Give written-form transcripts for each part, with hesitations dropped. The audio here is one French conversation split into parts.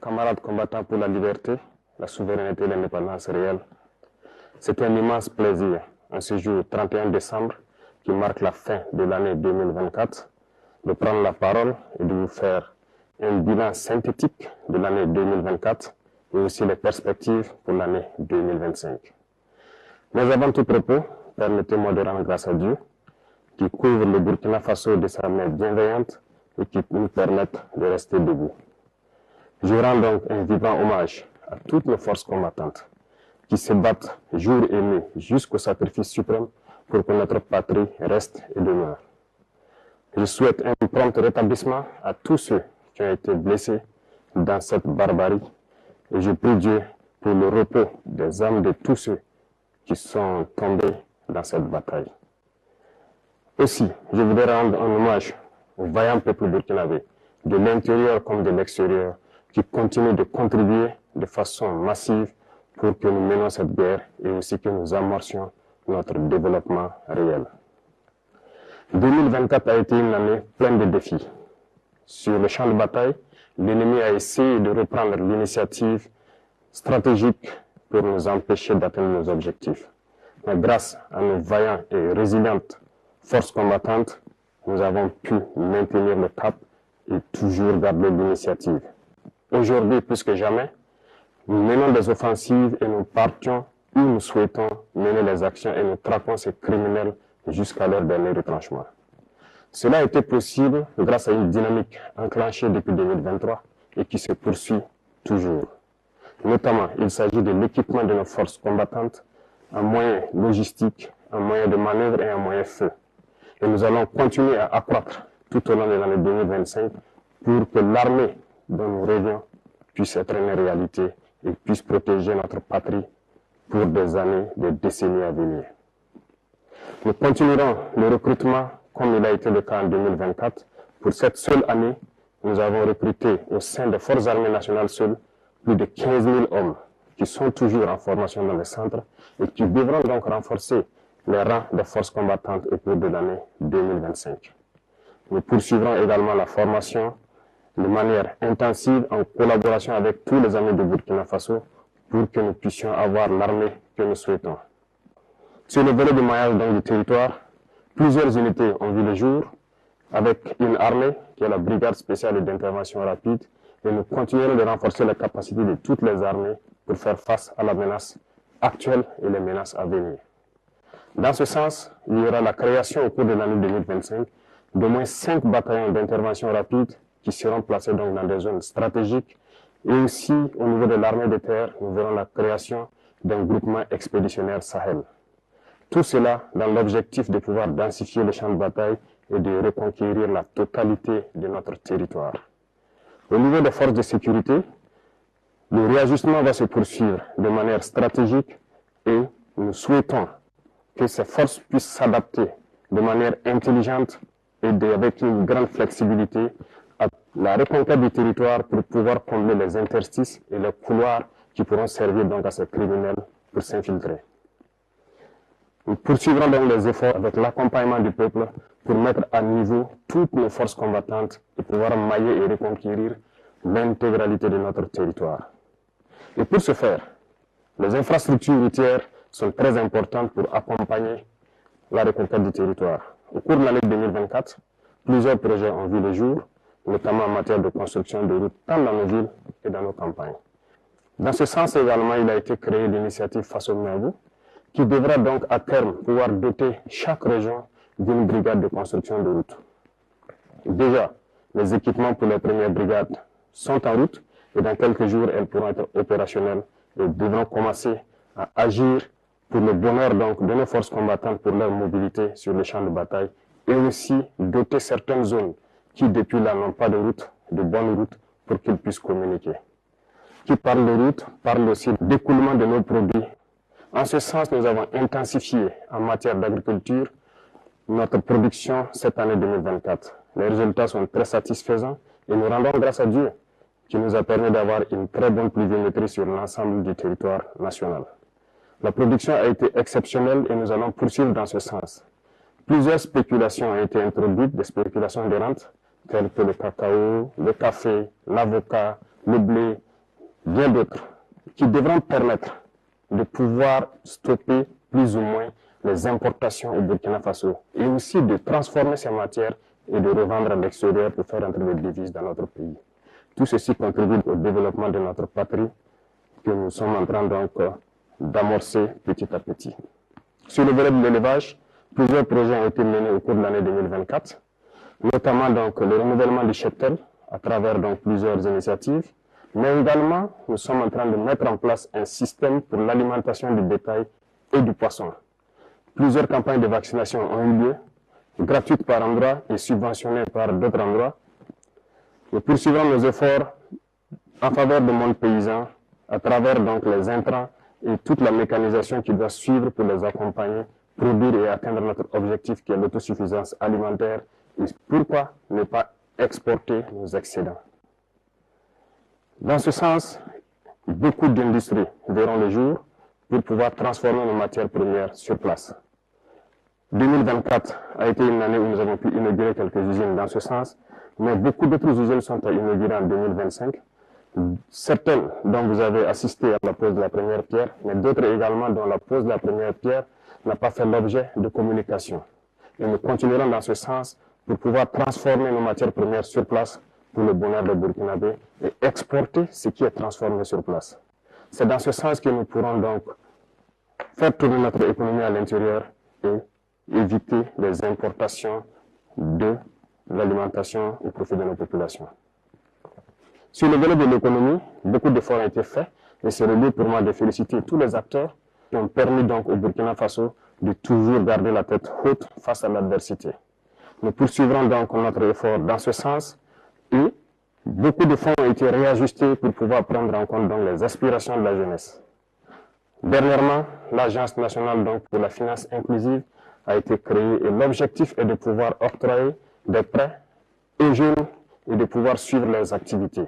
Camarades combattants pour la liberté, la souveraineté et l'indépendance réelle, c'est un immense plaisir, en ce jour 31 décembre, qui marque la fin de l'année 2024, de prendre la parole et de vous faire un bilan synthétique de l'année 2024 et aussi les perspectives pour l'année 2025. Mais avant tout propos, permettez-moi de rendre grâce à Dieu qui couvre le Burkina Faso de sa main bienveillante et qui nous permettent de rester debout. Je rends donc un vibrant hommage à toutes nos forces combattantes qui se battent jour et nuit jusqu'au sacrifice suprême pour que notre patrie reste et demeure. Je souhaite un prompt rétablissement à tous ceux qui ont été blessés dans cette barbarie et je prie Dieu pour le repos des âmes de tous ceux qui sont tombés dans cette bataille. Aussi, je voudrais rendre un hommage au vaillant peuple burkinabé, de l'intérieur comme de l'extérieur, qui continue de contribuer de façon massive pour que nous menions cette guerre et aussi que nous amorcions notre développement réel. 2024 a été une année pleine de défis. Sur le champ de bataille, l'ennemi a essayé de reprendre l'initiative stratégique pour nous empêcher d'atteindre nos objectifs. Mais grâce à nos vaillants et résilientes forces combattantes, nous avons pu maintenir le cap et toujours garder l'initiative. Aujourd'hui, plus que jamais, nous menons des offensives et nous partions où nous souhaitons mener les actions et nous traquons ces criminels jusqu'à leur dernier retranchement. Cela a été possible grâce à une dynamique enclenchée depuis 2023 et qui se poursuit toujours. Notamment, il s'agit de l'équipement de nos forces combattantes en moyens logistiques, en moyens de manœuvre et en moyens feu. Et nous allons continuer à accroître tout au long de l'année 2025 pour que l'armée dont nous rêvions puisse être une réalité et puisse protéger notre patrie pour des années, des décennies à venir. Nous continuerons le recrutement comme il a été le cas en 2024. Pour cette seule année, nous avons recruté au sein des Forces armées nationales seules plus de 15 000 hommes qui sont toujours en formation dans les centres et qui devront donc renforcer les rangs des forces combattantes au cours de l'année 2025. Nous poursuivrons également la formation de manière intensive en collaboration avec tous les amis de Burkina Faso pour que nous puissions avoir l'armée que nous souhaitons. Sur le volet du maillage du territoire, plusieurs unités ont vu le jour avec une armée qui est la brigade spéciale d'intervention rapide et nous continuerons de renforcer les capacités de toutes les armées pour faire face à la menace actuelle et les menaces à venir. Dans ce sens, il y aura la création au cours de l'année 2025 d'au moins 5 bataillons d'intervention rapide qui seront placés donc dans des zones stratégiques et aussi au niveau de l'armée de terre, nous verrons la création d'un groupement expéditionnaire Sahel. Tout cela dans l'objectif de pouvoir densifier les champs de bataille et de reconquérir la totalité de notre territoire. Au niveau des forces de sécurité, le réajustement va se poursuivre de manière stratégique et nous souhaitons que ces forces puissent s'adapter de manière intelligente et avec une grande flexibilité à la reconquête du territoire pour pouvoir combler les interstices et les couloirs qui pourront servir donc à ces criminels pour s'infiltrer. Nous poursuivrons donc les efforts avec l'accompagnement du peuple pour mettre à niveau toutes nos forces combattantes et pouvoir mailler et reconquérir l'intégralité de notre territoire. Et pour ce faire, les infrastructures routières sont très importantes pour accompagner la reconquête du territoire. Au cours de l'année 2024, plusieurs projets ont vu le jour, notamment en matière de construction de routes tant dans nos villes que dans nos campagnes. Dans ce sens également, il a été créé l'initiative Faso-Miabou, qui devra donc à terme pouvoir doter chaque région d'une brigade de construction de routes. Déjà, les équipements pour les premières brigades sont en route et dans quelques jours, elles pourront être opérationnelles et devront commencer à agir pour le bonheur donc de nos forces combattantes pour leur mobilité sur les champs de bataille et aussi doter certaines zones qui depuis là n'ont pas de route, de bonne route pour qu'ils puissent communiquer. Qui parle de route, parle aussi d'écoulement de nos produits. En ce sens, nous avons intensifié en matière d'agriculture notre production cette année 2024. Les résultats sont très satisfaisants et nous rendons grâce à Dieu qui nous a permis d'avoir une très bonne pluviométrie sur l'ensemble du territoire national. La production a été exceptionnelle et nous allons poursuivre dans ce sens. Plusieurs spéculations ont été introduites, des spéculations de rente, telles que le cacao, le café, l'avocat, le blé, bien d'autres, qui devront permettre de pouvoir stopper plus ou moins les importations au Burkina Faso et aussi de transformer ces matières et de revendre à l'extérieur pour faire entrer des devises dans notre pays. Tout ceci contribue au développement de notre patrie que nous sommes en train donc d'amorcer petit à petit. Sur le volet de l'élevage, plusieurs projets ont été menés au cours de l'année 2024, notamment donc le renouvellement du cheptel à travers donc plusieurs initiatives, mais également nous sommes en train de mettre en place un système pour l'alimentation du bétail et du poisson. Plusieurs campagnes de vaccination ont eu lieu, gratuites par endroit et subventionnées par d'autres endroits. Nous poursuivrons nos efforts en faveur du monde paysan à travers donc les intrants et toute la mécanisation qui doit suivre pour les accompagner, produire et atteindre notre objectif qui est l'autosuffisance alimentaire et pourquoi ne pas exporter nos excédents. Dans ce sens, beaucoup d'industries verront le jour pour pouvoir transformer nos matières premières sur place. 2024 a été une année où nous avons pu inaugurer quelques usines dans ce sens, mais beaucoup d'autres usines sont à inaugurer en 2025. Certaines dont vous avez assisté à la pose de la première pierre, mais d'autres également dont la pose de la première pierre n'a pas fait l'objet de communication. Et nous continuerons dans ce sens pour pouvoir transformer nos matières premières sur place pour le bonheur des Burkinabés et exporter ce qui est transformé sur place. C'est dans ce sens que nous pourrons donc faire tourner notre économie à l'intérieur et éviter les importations de l'alimentation au profit de nos populations. Sur le volet de l'économie, beaucoup d'efforts ont été faits et c'est le lieu pour moi de féliciter tous les acteurs qui ont permis donc au Burkina Faso de toujours garder la tête haute face à l'adversité. Nous poursuivrons donc notre effort dans ce sens et beaucoup de fonds ont été réajustés pour pouvoir prendre en compte donc les aspirations de la jeunesse. Dernièrement, l'Agence nationale donc pour la finance inclusive a été créée et l'objectif est de pouvoir octroyer des prêts aux jeunes et de pouvoir suivre leurs activités.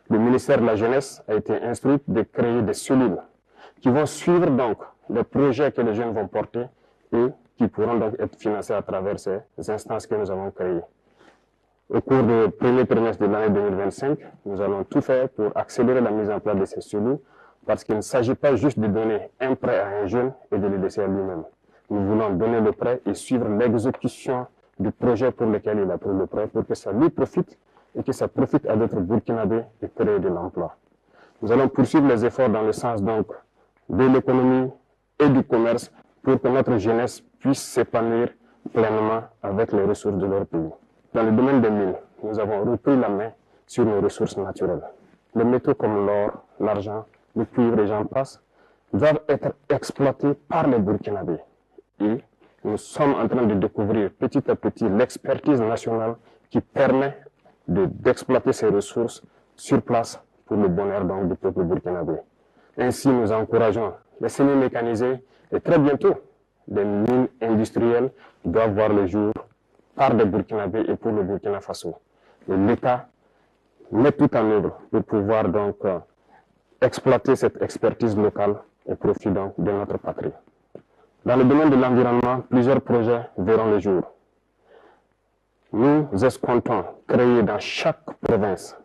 Le ministère de la Jeunesse a été instruit de créer des cellules qui vont suivre donc les projets que les jeunes vont porter et qui pourront donc être financés à travers ces instances que nous avons créées. Au cours du premier trimestre de l'année 2025, nous allons tout faire pour accélérer la mise en place de ces cellules parce qu'il ne s'agit pas juste de donner un prêt à un jeune et de le laisser à lui-même. Nous voulons donner le prêt et suivre l'exécution du projet pour lequel il a pris le prêt pour que ça lui profite et que ça profite à d'autres Burkinabés et créer de l'emploi. Nous allons poursuivre les efforts dans le sens donc de l'économie et du commerce pour que notre jeunesse puisse s'épanouir pleinement avec les ressources de leur pays. Dans le domaine des mines, nous avons repris la main sur nos ressources naturelles. Les métaux comme l'or, l'argent, le cuivre et j'en passe doivent être exploités par les Burkinabés. Et nous sommes en train de découvrir petit à petit l'expertise nationale qui permet d'exploiter ces ressources sur place pour le bonheur donc, du peuple burkinabé. Ainsi, nous encourageons les semi-mécanisés et très bientôt, les mines industrielles doivent voir le jour par des Burkinabés et pour le Burkina Faso. Et l'État met tout en œuvre pour pouvoir donc exploiter cette expertise locale au profit donc, de notre patrie. Dans le domaine de l'environnement, plusieurs projets verront le jour. Nous escomptons créer dans chaque province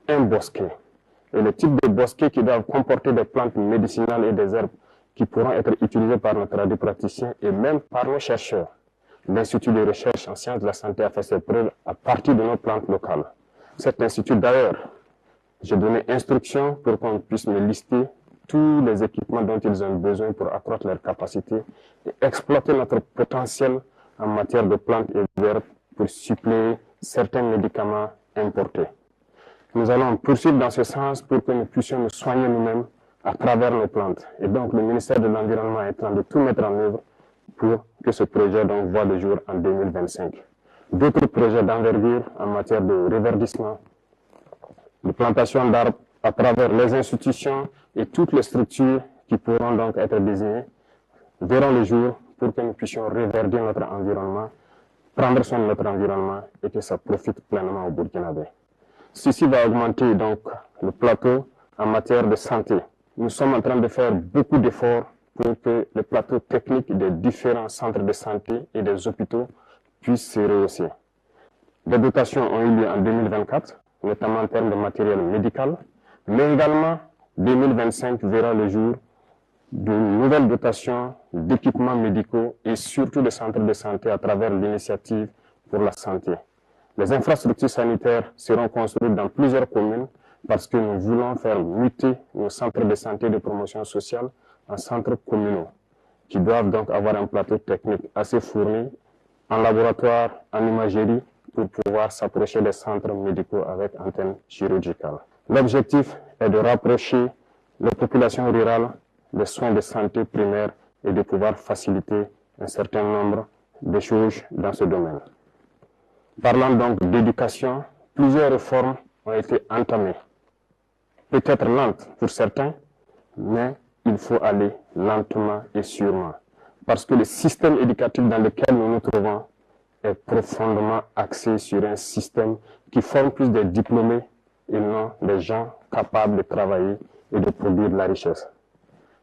un bosquet. Et le type de bosquet qui doivent comporter des plantes médicinales et des herbes qui pourront être utilisées par nos radiopraticiens et même par nos chercheurs. L'Institut de recherche en sciences de la santé a fait ses preuves à partir de nos plantes locales. Cet institut d'ailleurs, j'ai donné instruction pour qu'on puisse me lister tous les équipements dont ils ont besoin pour accroître leur capacité et exploiter notre potentiel en matière de plantes et d'herbes pour suppléer certains médicaments importés. Nous allons poursuivre dans ce sens pour que nous puissions nous soigner nous-mêmes à travers nos plantes. Et donc le ministère de l'Environnement est en train de tout mettre en œuvre pour que ce projet donc voit le jour en 2025. D'autres projets d'envergure en matière de reverdissement, de plantation d'arbres à travers les institutions et toutes les structures qui pourront donc être désignées verront le jour pour que nous puissions reverdir notre environnement, prendre soin de notre environnement et que ça profite pleinement au Burkinabé. Ceci va augmenter donc le plateau en matière de santé. Nous sommes en train de faire beaucoup d'efforts pour que le plateau technique des différents centres de santé et des hôpitaux puisse se rehausser. Des dotations ont eu lieu en 2024, notamment en termes de matériel médical, mais également 2025 verra le jour de nouvelles dotations d'équipements médicaux et surtout de centres de santé à travers l'initiative pour la santé. Les infrastructures sanitaires seront construites dans plusieurs communes parce que nous voulons faire muter nos centres de santé de promotion sociale en centres communaux qui doivent donc avoir un plateau technique assez fourni en laboratoire, en imagerie pour pouvoir s'approcher des centres médicaux avec antenne chirurgicale. L'objectif est de rapprocher les populations rurales des soins de santé primaires et de pouvoir faciliter un certain nombre de choses dans ce domaine. Parlant donc d'éducation, plusieurs réformes ont été entamées. Peut-être lentes pour certains, mais il faut aller lentement et sûrement. Parce que le système éducatif dans lequel nous nous trouvons est profondément axé sur un système qui forme plus des diplômés et non des gens capables de travailler et de produire de la richesse.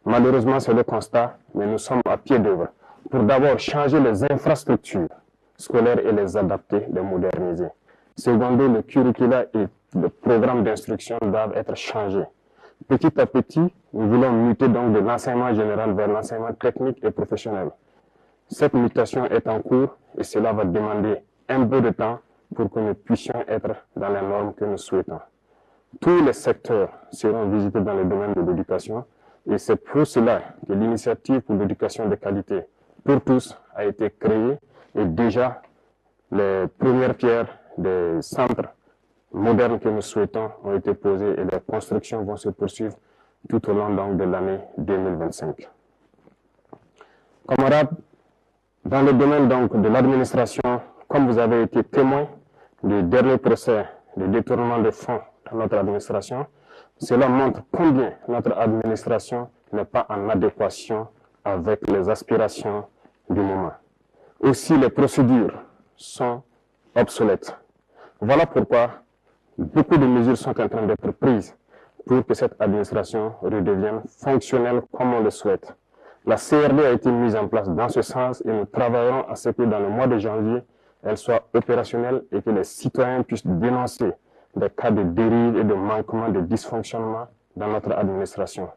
Malheureusement, c'est le constat, mais nous sommes à pied d'œuvre pour d'abord changer les infrastructures scolaires et les adapter, les moderniser. Secondo, le curricula et le programme d'instruction doivent être changés. Petit à petit, nous voulons muter donc de l'enseignement général vers l'enseignement technique et professionnel. Cette mutation est en cours et cela va demander un peu de temps pour que nous puissions être dans les normes que nous souhaitons. Tous les secteurs seront visités dans le domaine de l'éducation et c'est pour cela que l'initiative pour l'éducation de qualité pour tous a été créée et déjà les premières pierres des centres modernes que nous souhaitons ont été posées et les constructions vont se poursuivre tout au long donc de l'année 2025. Camarades, dans le domaine donc de l'administration, comme vous avez été témoin du dernier procès de détournement de fonds dans notre administration, cela montre combien notre administration n'est pas en adéquation avec les aspirations du moment. Aussi, les procédures sont obsolètes. Voilà pourquoi beaucoup de mesures sont en train d'être prises pour que cette administration redevienne fonctionnelle comme on le souhaite. La CRD a été mise en place dans ce sens et nous travaillerons à ce que dans le mois de janvier, elle soit opérationnelle et que les citoyens puissent dénoncer des cas de dérive et de manquement, de dysfonctionnement dans notre administration.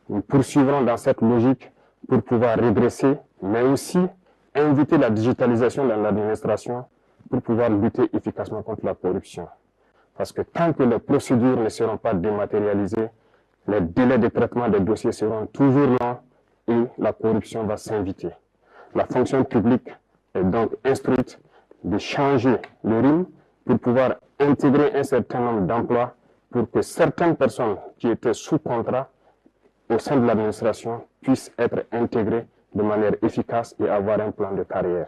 Nous poursuivrons dans cette logique pour pouvoir redresser, mais aussi inviter la digitalisation dans l'administration pour pouvoir lutter efficacement contre la corruption. Parce que tant que les procédures ne seront pas dématérialisées, les délais de traitement des dossiers seront toujours longs et la corruption va s'inviter. La fonction publique est donc instruite de changer le rythme pour pouvoir intégrer un certain nombre d'emplois pour que certaines personnes qui étaient sous contrat au sein de l'administration puissent être intégrées de manière efficace et avoir un plan de carrière.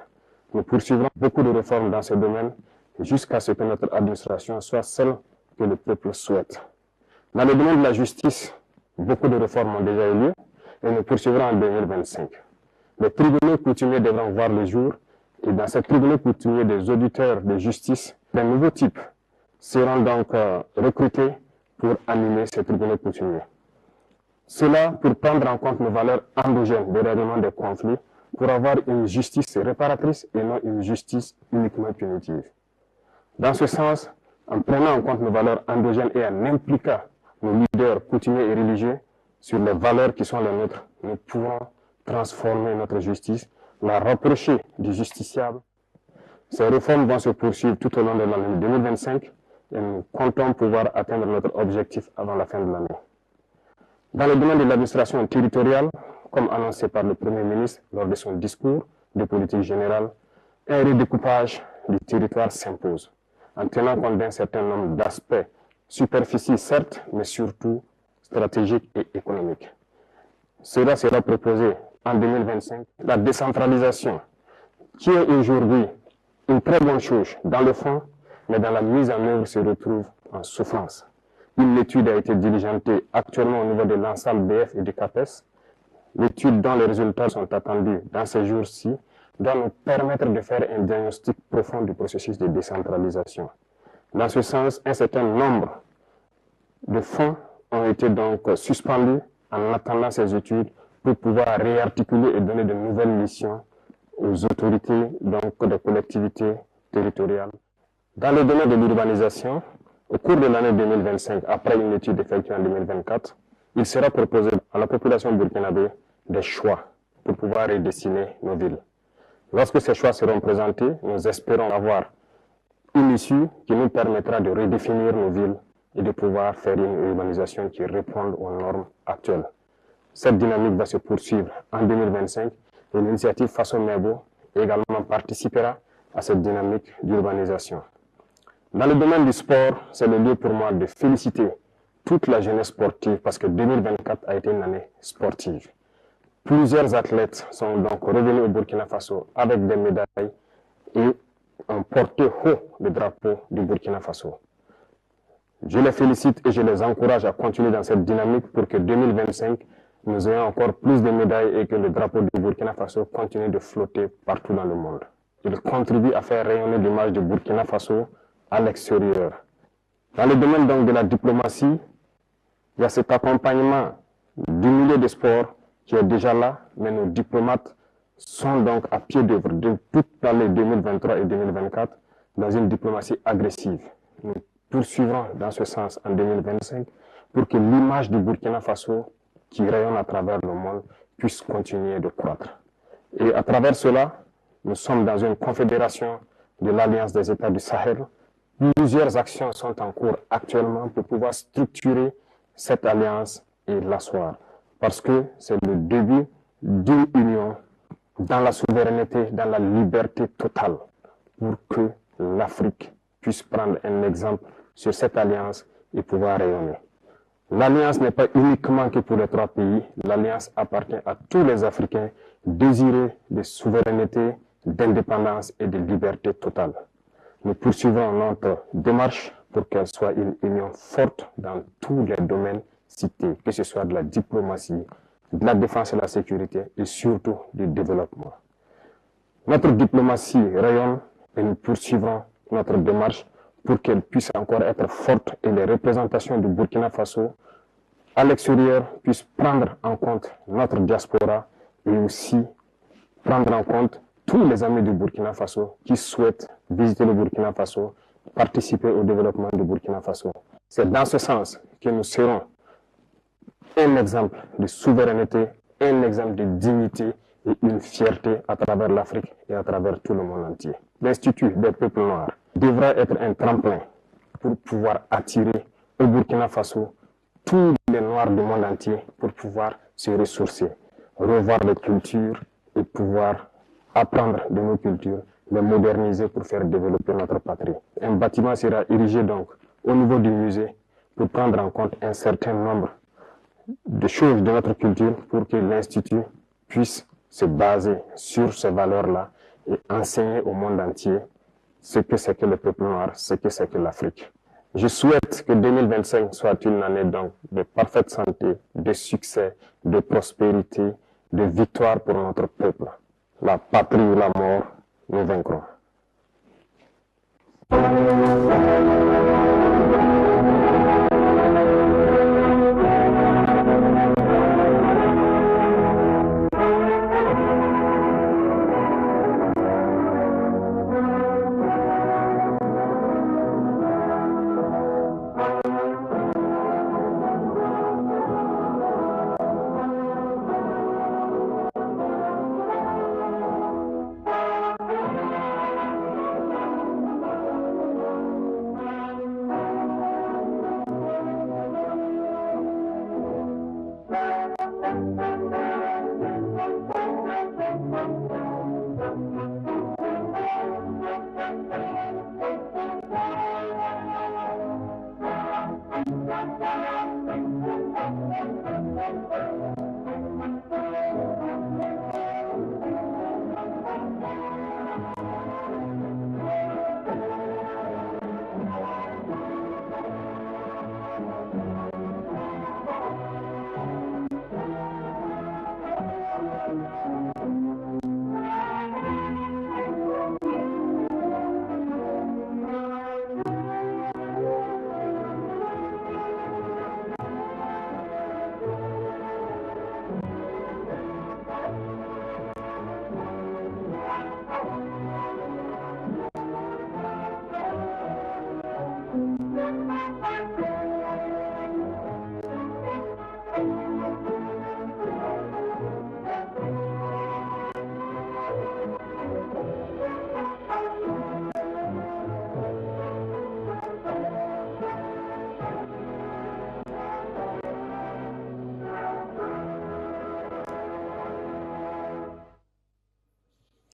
Nous poursuivrons beaucoup de réformes dans ce domaine jusqu'à ce que notre administration soit celle que le peuple souhaite. Dans le domaine de la justice, beaucoup de réformes ont déjà eu lieu et nous poursuivrons en 2025. Les tribunaux coutumiers devront voir le jour et dans ces tribunaux coutumiers, des auditeurs de justice d'un nouveau type seront donc recrutés pour animer ces tribunaux coutumiers. Cela pour prendre en compte nos valeurs endogènes de règlement des conflits, pour avoir une justice réparatrice et non une justice uniquement punitive. Dans ce sens, en prenant en compte nos valeurs endogènes et en impliquant nos leaders coutumiers et religieux sur les valeurs qui sont les nôtres, nous pouvons transformer notre justice, la rapprocher du justiciable. Ces réformes vont se poursuivre tout au long de l'année 2025 et nous comptons pouvoir atteindre notre objectif avant la fin de l'année. Dans le domaine de l'administration territoriale, comme annoncé par le Premier ministre lors de son discours de politique générale, un redécoupage du territoire s'impose, en tenant compte d'un certain nombre d'aspects, superficie certes, mais surtout stratégiques et économiques. Cela sera proposé en 2025. La décentralisation, qui est aujourd'hui une très bonne chose dans le fond, mais dans la mise en œuvre se retrouve en souffrance. Une étude a été diligentée actuellement au niveau de l'ensemble BF et du CAPES. L'étude dont les résultats sont attendus dans ces jours-ci doit nous permettre de faire un diagnostic profond du processus de décentralisation. Dans ce sens, un certain nombre de fonds ont été donc suspendus en attendant ces études pour pouvoir réarticuler et donner de nouvelles missions aux autorités donc des collectivités territoriales. Dans le domaine de l'urbanisation, au cours de l'année 2025, après une étude effectuée en 2024, il sera proposé à la population burkinabé des choix pour pouvoir redessiner nos villes. Lorsque ces choix seront présentés, nous espérons avoir une issue qui nous permettra de redéfinir nos villes et de pouvoir faire une urbanisation qui réponde aux normes actuelles. Cette dynamique va se poursuivre en 2025 et l'initiative Faso Mebo également participera à cette dynamique d'urbanisation. Dans le domaine du sport, c'est le lieu pour moi de féliciter toute la jeunesse sportive parce que 2024 a été une année sportive. Plusieurs athlètes sont donc revenus au Burkina Faso avec des médailles et ont porté haut le drapeau du Burkina Faso. Je les félicite et je les encourage à continuer dans cette dynamique pour que 2025, nous ayons encore plus de médailles et que le drapeau du Burkina Faso continue de flotter partout dans le monde. Il contribue à faire rayonner l'image du Burkina Faso à l'extérieur. Dans le domaine donc de la diplomatie, il y a cet accompagnement du milieu des sports qui est déjà là, mais nos diplomates sont donc à pied d'œuvre de toute l'année 2023 et 2024 dans une diplomatie agressive. Nous poursuivrons dans ce sens en 2025 pour que l'image du Burkina Faso qui rayonne à travers le monde puisse continuer de croître. Et à travers cela, nous sommes dans une confédération de l'Alliance des États du Sahel. Plusieurs actions sont en cours actuellement pour pouvoir structurer cette alliance et l'asseoir. Parce que c'est le début d'une union dans la souveraineté, dans la liberté totale, pour que l'Afrique puisse prendre un exemple sur cette alliance et pouvoir rayonner. L'alliance n'est pas uniquement que pour les 3 pays, l'alliance appartient à tous les Africains désireux de souveraineté, d'indépendance et de liberté totale. Nous poursuivrons notre démarche pour qu'elle soit une union forte dans tous les domaines cités, que ce soit de la diplomatie, de la défense et de la sécurité et surtout du développement. Notre diplomatie rayonne et nous poursuivrons notre démarche pour qu'elle puisse encore être forte et les représentations du Burkina Faso à l'extérieur puissent prendre en compte notre diaspora et aussi prendre en compte tous les amis du Burkina Faso qui souhaitent visiter le Burkina Faso, participer au développement du Burkina Faso. C'est dans ce sens que nous serons un exemple de souveraineté, un exemple de dignité et une fierté à travers l'Afrique et à travers tout le monde entier. L'Institut des peuples noirs devra être un tremplin pour pouvoir attirer au Burkina Faso tous les Noirs du monde entier pour pouvoir se ressourcer, revoir les cultures et pouvoir apprendre de nos cultures, les moderniser pour faire développer notre patrie. Un bâtiment sera érigé donc au niveau du musée pour prendre en compte un certain nombre de choses de notre culture pour que l'Institut puisse se baser sur ces valeurs-là et enseigner au monde entier ce que c'est que le peuple noir, ce que c'est que l'Afrique. Je souhaite que 2025 soit une année donc de parfaite santé, de succès, de prospérité, de victoire pour notre peuple. La patrie ou la mort, nous vaincrons.